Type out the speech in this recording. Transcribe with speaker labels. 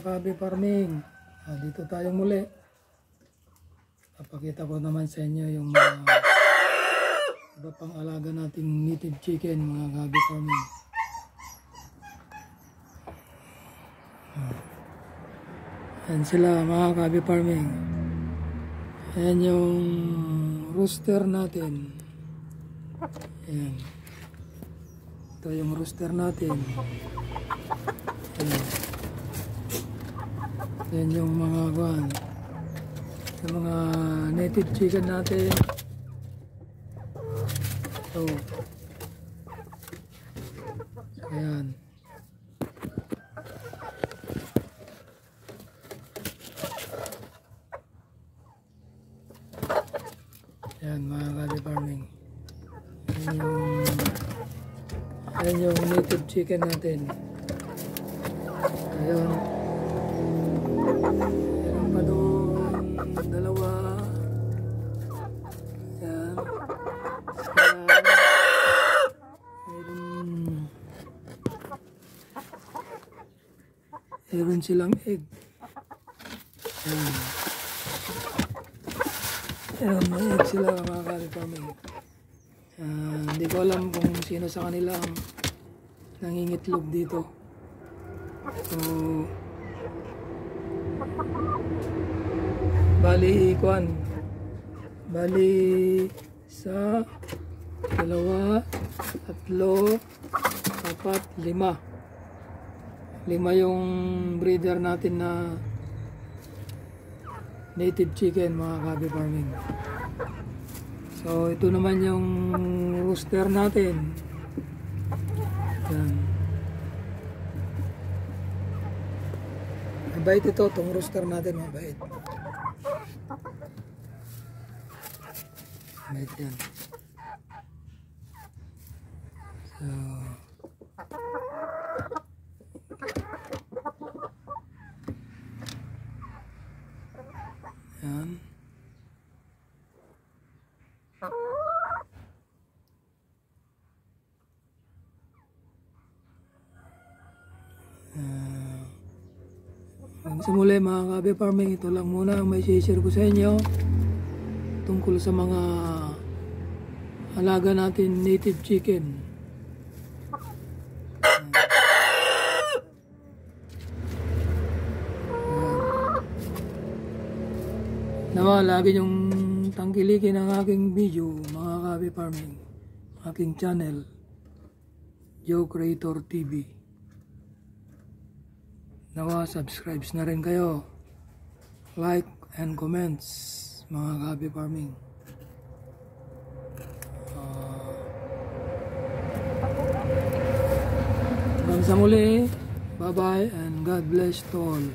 Speaker 1: Kabi Farming. Dito tayo muli. Papakita ko naman sa inyo yung mga iba pang alaga nating native chicken, mga Kabi Farming. Yan sila, mga Kabi Farming. Yan yung rooster natin. Yan. Ito yung rooster natin. Yan. Yan yung mga guwan. Yung mga native chicken natin. So, ayan. Ayan, mga Kabi Farming. Ayan yung native chicken natin. Ayan. Meron pa doon dalawa. Ayan. Meron silang egg. Ayan. Ayan, may egg sila, mga Kabi Farming. Hindi ko alam kung sino sa kanila ang nangingitlog dito. So, bali isa, dalawa, tatlo, apat, lima yung breeder natin na native chicken, mga Kabi Farming. So ito naman yung rooster natin. Yan. Mabait ito, itong rooster natin, mabait. Mabait yan. So yan. Sa muli, mga Kabi Farming, ito lang muna ang may share ko sa inyo tungkol sa mga alaga natin native chicken. Nawa, lagi yung tangkilikin ang aking video, mga Kabi Farming, aking channel, Joe Creator TV. Nawa, subscribe na rin kayo, like and comments, mga Kabi Farming. Hanggang sa muli, bye bye and God bless to all.